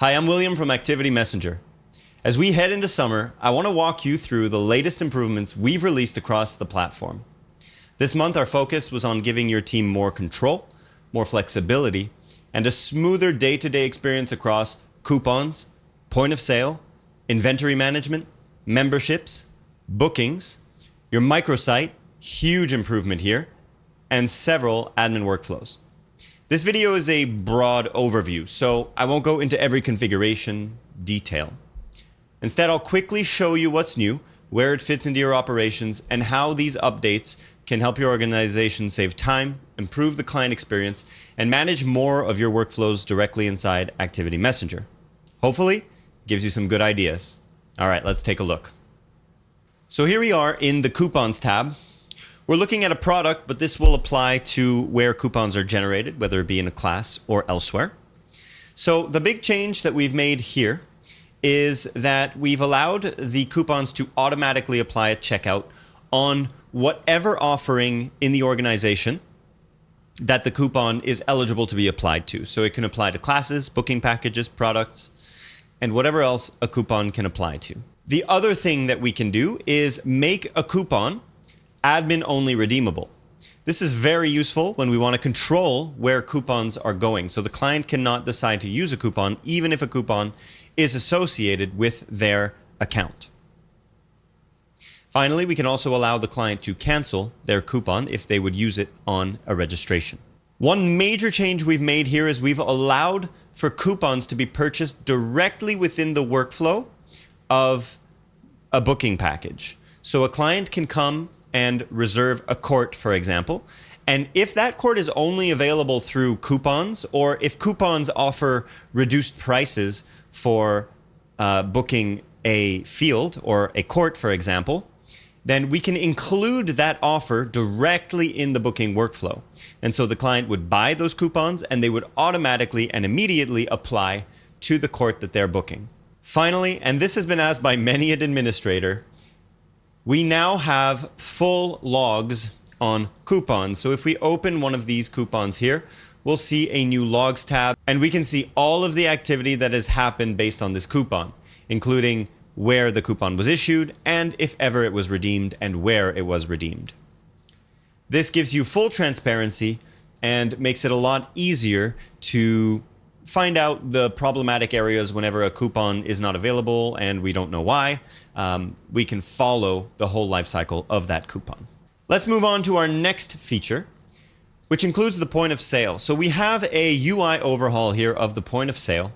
Hi, I'm William from Activity Messenger. As we head into summer, I want to walk you through the latest improvements we've released across the platform. This month, our focus was on giving your team more control, more flexibility, and a smoother day-to-day experience across coupons, point of sale, inventory management, memberships, bookings, your microsite, huge improvement here, and several admin workflows. This video is a broad overview, so I won't go into every configuration detail. Instead, I'll quickly show you what's new, where it fits into your operations, and how these updates can help your organization save time, improve the client experience, and manage more of your workflows directly inside Activity Messenger. Hopefully, it gives you some good ideas. All right, let's take a look. So here we are in the Coupons tab. We're looking at a product, but this will apply to where coupons are generated, whether it be in a class or elsewhere. So the big change that we've made here is that we've allowed the coupons to automatically apply at checkout on whatever offering in the organization that the coupon is eligible to be applied to. So it can apply to classes, booking packages, products, and whatever else a coupon can apply to. The other thing that we can do is make a coupon admin only redeemable. This is very useful when we want to control where coupons are going. So the client cannot decide to use a coupon even if a coupon is associated with their account. Finally, we can also allow the client to cancel their coupon if they would use it on a registration. One major change we've made here is we've allowed for coupons to be purchased directly within the workflow of a booking package. So a client can come and reserve a court, for example. And if that court is only available through coupons, or if coupons offer reduced prices for booking a field or a court, for example, then we can include that offer directly in the booking workflow. And so the client would buy those coupons and they would automatically and immediately apply to the court that they're booking. Finally, and this has been asked by many an administrator, we now have full logs on coupons. So if we open one of these coupons here, we'll see a new logs tab, and we can see all of the activity that has happened based on this coupon, including where the coupon was issued and if ever it was redeemed and where it was redeemed. This gives you full transparency and makes it a lot easier to find out the problematic areas whenever a coupon is not available and we don't know why. We can follow the whole life cycle of that coupon. Let's move on to our next feature, which includes the point of sale. So we have a UI overhaul here of the point of sale,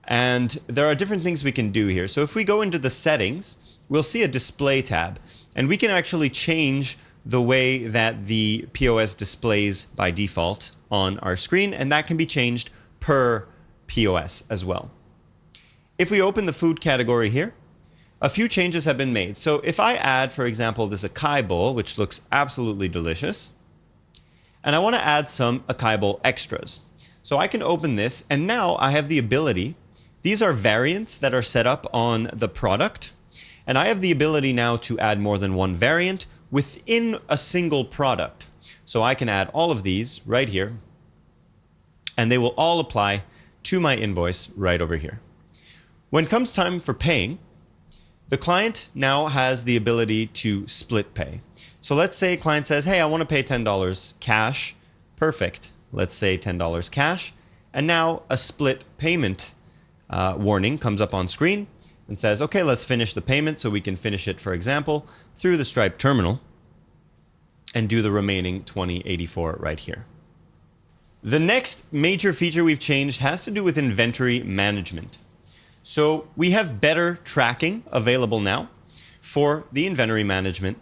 and there are different things we can do here. So if we go into the settings, we'll see a display tab, and we can actually change the way that the POS displays by default on our screen, and that can be changed per POS as well. If we open the food category here, a few changes have been made. So if I add, for example, this acai bowl, which looks absolutely delicious, and I want to add some acai bowl extras. So I can open this, and now I have the ability, these are variants that are set up on the product, and I have the ability now to add more than one variant within a single product. So I can add all of these right here, and they will all apply to my invoice right over here. When it comes time for paying, the client now has the ability to split pay. So let's say a client says, hey, I want to pay $10 cash. Perfect. Let's say $10 cash. And now a split payment warning comes up on screen and says, okay, let's finish the payment. So we can finish it, for example, through the Stripe terminal and do the remaining $20.84 right here. The next major feature we've changed has to do with inventory management. So we have better tracking available now for the inventory management,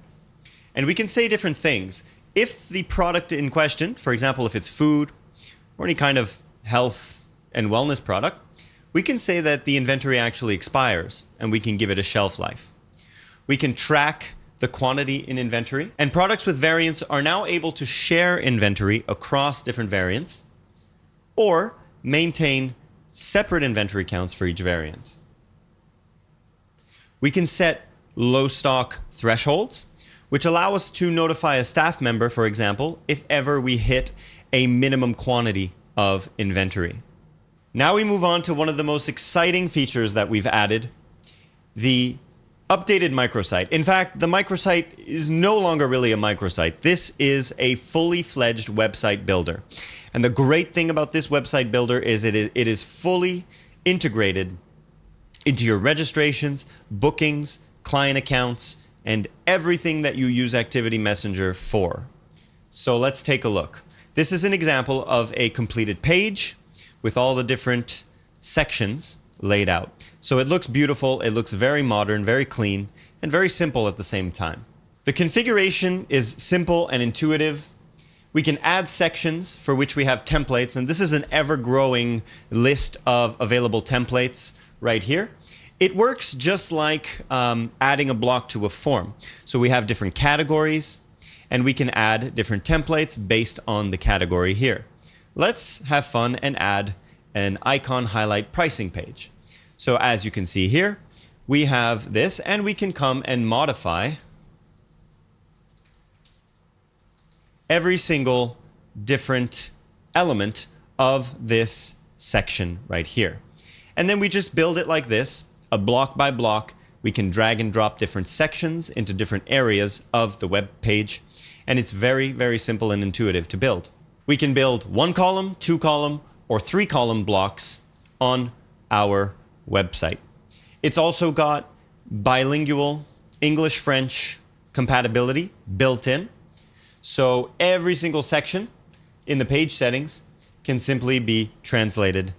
and we can say different things. If the product in question, for example, if it's food or any kind of health and wellness product, we can say that the inventory actually expires and we can give it a shelf life. We can track the quantity in inventory, and products with variants are now able to share inventory across different variants or maintain separate inventory counts for each variant. We can set low stock thresholds, which allow us to notify a staff member, for example, if ever we hit a minimum quantity of inventory. Now we move on to one of the most exciting features that we've added, the updated microsite. In fact, the microsite is no longer really a microsite. This is a fully fledged website builder. And the great thing about this website builder is it is fully integrated into your registrations, bookings, client accounts, and everything that you use Activity Messenger for. So let's take a look. This is an example of a completed page with all the different sections laid out. So it looks beautiful, it looks very modern, very clean, and very simple at the same time. The configuration is simple and intuitive. We can add sections for which we have templates, and this is an ever-growing list of available templates right here. It works just like adding a block to a form. So we have different categories, and we can add different templates based on the category here. Let's have fun and add an icon highlight pricing page. So as you can see here, we have this, and we can come and modify every single different element of this section right here. And then we just build it like this, a block by block. We can drag and drop different sections into different areas of the web page. And it's very, very simple and intuitive to build. We can build 1 column, 2 column, or 3 column blocks on our website. It's also got bilingual English-French compatibility built in. So every single section in the page settings can simply be translated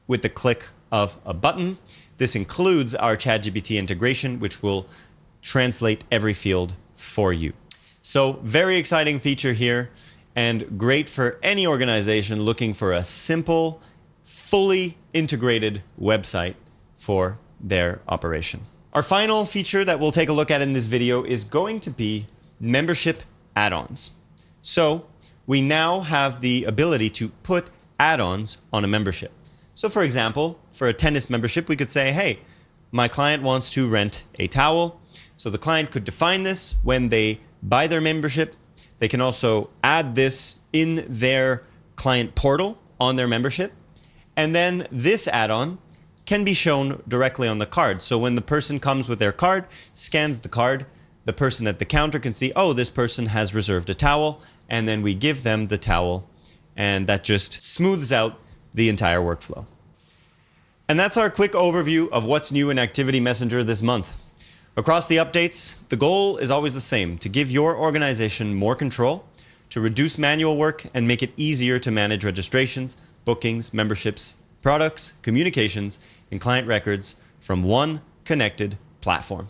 with the click of a button. This includes our ChatGPT integration, which will translate every field for you. So very exciting feature here, and great for any organization looking for a simple, fully integrated website for their operation. Our final feature that we'll take a look at in this video is going to be membership add-ons. So we now have the ability to put add-ons on a membership. So for example, for a tennis membership, we could say, hey, my client wants to rent a towel. So the client could define this when they buy their membership. They can also add this in their client portal on their membership. And then this add-on can be shown directly on the card. So when the person comes with their card, scans the card, the person at the counter can see, oh, this person has reserved a towel, and then we give them the towel, and that just smooths out the entire workflow. And that's our quick overview of what's new in Activity Messenger this month. Across the updates, the goal is always the same: to give your organization more control, to reduce manual work, and make it easier to manage registrations, bookings, memberships, products, communications, and client records from one connected platform.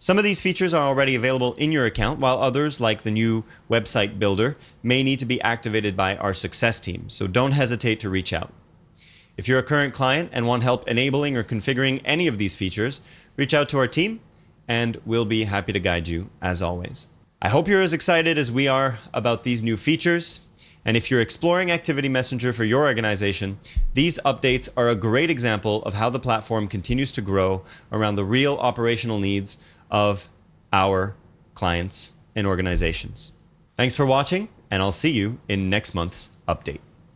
Some of these features are already available in your account, while others, like the new website builder, may need to be activated by our success team, so don't hesitate to reach out. If you're a current client and want help enabling or configuring any of these features, reach out to our team, and we'll be happy to guide you as always. I hope you're as excited as we are about these new features. And if you're exploring Activity Messenger for your organization, these updates are a great example of how the platform continues to grow around the real operational needs of our clients and organizations. Thanks for watching, and I'll see you in next month's update.